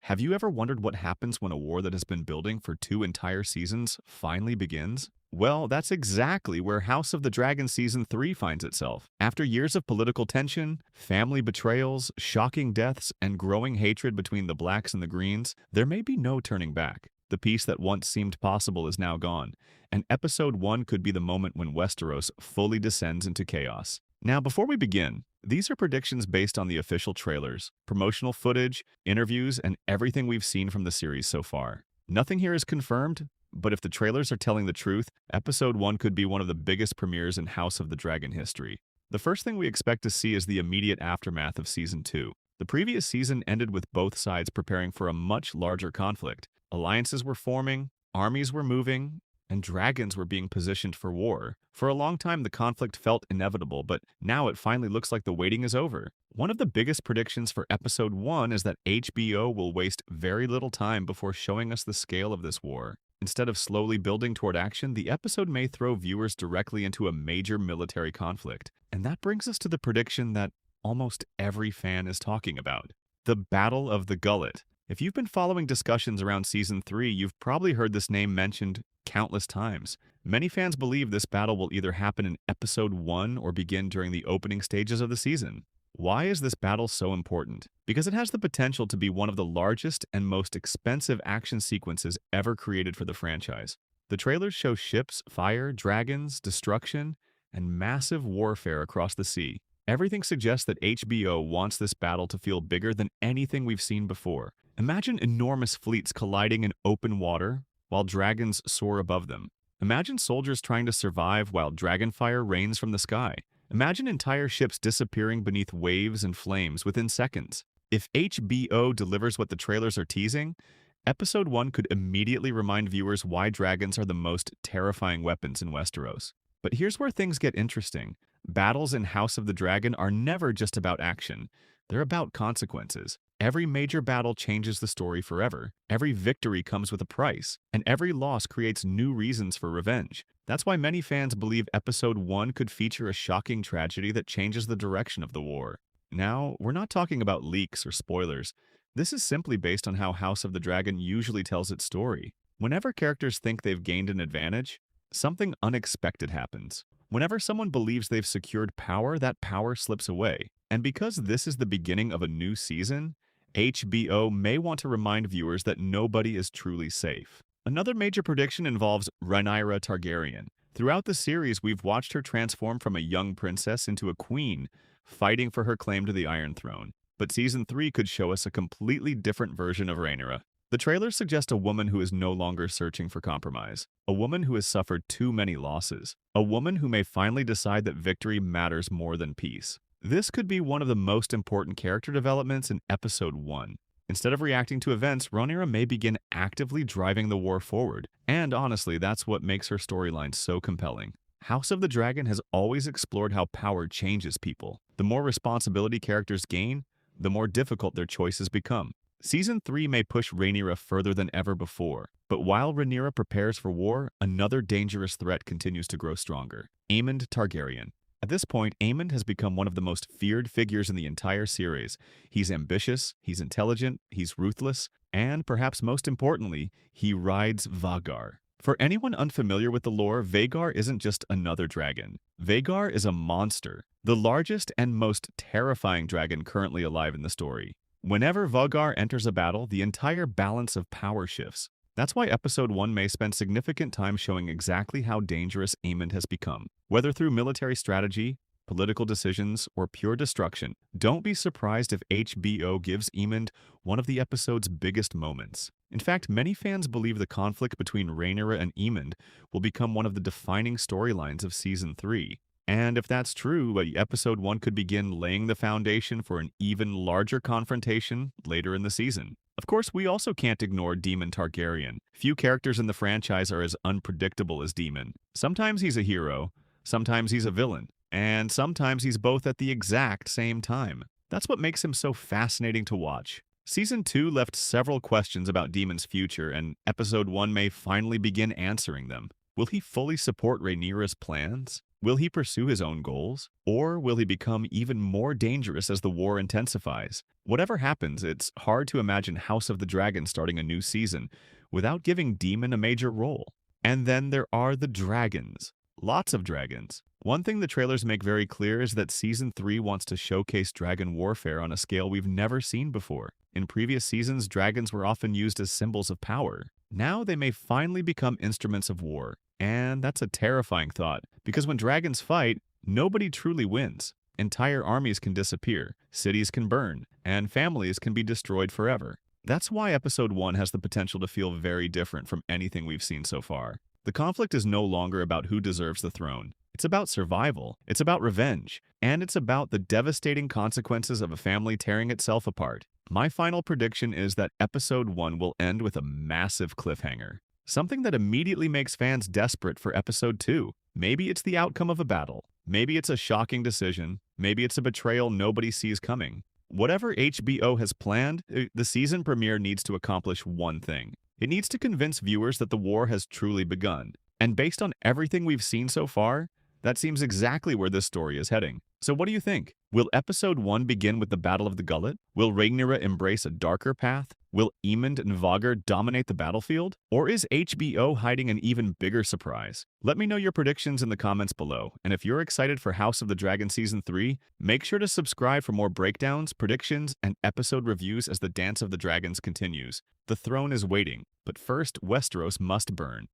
Have you ever wondered what happens when a war that has been building for two entire seasons finally begins? Well, that's exactly where House of the Dragon Season 3 finds itself. After years of political tension, family betrayals, shocking deaths, and growing hatred between the Blacks and the Greens, there may be no turning back. The peace that once seemed possible is now gone, and Episode 1 could be the moment when Westeros fully descends into chaos. Now, before we begin, these are predictions based on the official trailers, promotional footage, interviews, and everything we've seen from the series so far. Nothing here is confirmed, but if the trailers are telling the truth, Episode 1 could be one of the biggest premieres in House of the Dragon history. The first thing we expect to see is the immediate aftermath of Season 2. The previous season ended with both sides preparing for a much larger conflict. Alliances were forming, armies were moving, and dragons were being positioned for war. For a long time, the conflict felt inevitable, but now it finally looks like the waiting is over. One of the biggest predictions for Episode 1 is that HBO will waste very little time before showing us the scale of this war. Instead of slowly building toward action, the episode may throw viewers directly into a major military conflict. And that brings us to the prediction that almost every fan is talking about: the Battle of the Gullet. If you've been following discussions around Season 3, you've probably heard this name mentioned countless times. Many fans believe this battle will either happen in Episode 1 or begin during the opening stages of the season. Why is this battle so important? Because it has the potential to be one of the largest and most expensive action sequences ever created for the franchise. The trailers show ships, fire, dragons, destruction, and massive warfare across the sea. Everything suggests that HBO wants this battle to feel bigger than anything we've seen before. Imagine enormous fleets colliding in open water while dragons soar above them. Imagine soldiers trying to survive while dragonfire rains from the sky. Imagine entire ships disappearing beneath waves and flames within seconds. If HBO delivers what the trailers are teasing, Episode 1 could immediately remind viewers why dragons are the most terrifying weapons in Westeros. But here's where things get interesting. Battles in House of the Dragon are never just about action. They're about consequences. Every major battle changes the story forever. Every victory comes with a price, and every loss creates new reasons for revenge. That's why many fans believe Episode 1 could feature a shocking tragedy that changes the direction of the war. Now, we're not talking about leaks or spoilers. This is simply based on how House of the Dragon usually tells its story. Whenever characters think they've gained an advantage, something unexpected happens. Whenever someone believes they've secured power, that power slips away. And because this is the beginning of a new season, HBO may want to remind viewers that nobody is truly safe. Another major prediction involves Rhaenyra Targaryen. Throughout the series, we've watched her transform from a young princess into a queen, fighting for her claim to the Iron Throne. But Season 3 could show us a completely different version of Rhaenyra. The trailers suggest a woman who is no longer searching for compromise, a woman who has suffered too many losses, a woman who may finally decide that victory matters more than peace. This could be one of the most important character developments in Episode 1. Instead of reacting to events, Rhaenyra may begin actively driving the war forward, and honestly, that's what makes her storyline so compelling. House of the Dragon has always explored how power changes people. The more responsibility characters gain, the more difficult their choices become. Season 3 may push Rhaenyra further than ever before, but while Rhaenyra prepares for war, another dangerous threat continues to grow stronger: Aemond Targaryen. At this point, Aemond has become one of the most feared figures in the entire series. He's ambitious, he's intelligent, he's ruthless, and perhaps most importantly, he rides Vhagar. For anyone unfamiliar with the lore, Vhagar isn't just another dragon. Vhagar is a monster, the largest and most terrifying dragon currently alive in the story. Whenever Vhagar enters a battle, the entire balance of power shifts. That's why Episode 1 may spend significant time showing exactly how dangerous Aemond has become. Whether through military strategy, political decisions, or pure destruction, don't be surprised if HBO gives Aemond one of the episode's biggest moments. In fact, many fans believe the conflict between Rhaenyra and Aemond will become one of the defining storylines of Season 3. And if that's true, Episode 1 could begin laying the foundation for an even larger confrontation later in the season. Of course, we also can't ignore Daemon Targaryen. Few characters in the franchise are as unpredictable as Daemon. Sometimes he's a hero, sometimes he's a villain, and sometimes he's both at the exact same time. That's what makes him so fascinating to watch. Season 2 left several questions about Daemon's future, and Episode 1 may finally begin answering them. Will he fully support Rhaenyra's plans? Will he pursue his own goals? Or will he become even more dangerous as the war intensifies? Whatever happens, it's hard to imagine House of the Dragon starting a new season without giving Demon a major role. And then there are the dragons. Lots of dragons. One thing the trailers make very clear is that Season 3 wants to showcase dragon warfare on a scale we've never seen before. In previous seasons, dragons were often used as symbols of power. Now they may finally become instruments of war. And that's a terrifying thought, because when dragons fight, nobody truly wins. Entire armies can disappear, cities can burn, and families can be destroyed forever. That's why Episode 1 has the potential to feel very different from anything we've seen so far. The conflict is no longer about who deserves the throne. It's about survival, it's about revenge, and it's about the devastating consequences of a family tearing itself apart. My final prediction is that Episode 1 will end with a massive cliffhanger. Something that immediately makes fans desperate for Episode 2. Maybe it's the outcome of a battle. Maybe it's a shocking decision. Maybe it's a betrayal nobody sees coming. Whatever HBO has planned, the season premiere needs to accomplish one thing. It needs to convince viewers that the war has truly begun. And based on everything we've seen so far, that seems exactly where this story is heading. So what do you think? Will Episode 1 begin with the Battle of the Gullet? Will Rhaenyra embrace a darker path? Will Aemond and Vhagar dominate the battlefield? Or is HBO hiding an even bigger surprise? Let me know your predictions in the comments below, and if you're excited for House of the Dragon Season 3, make sure to subscribe for more breakdowns, predictions, and episode reviews as the Dance of the Dragons continues. The throne is waiting, but first Westeros must burn.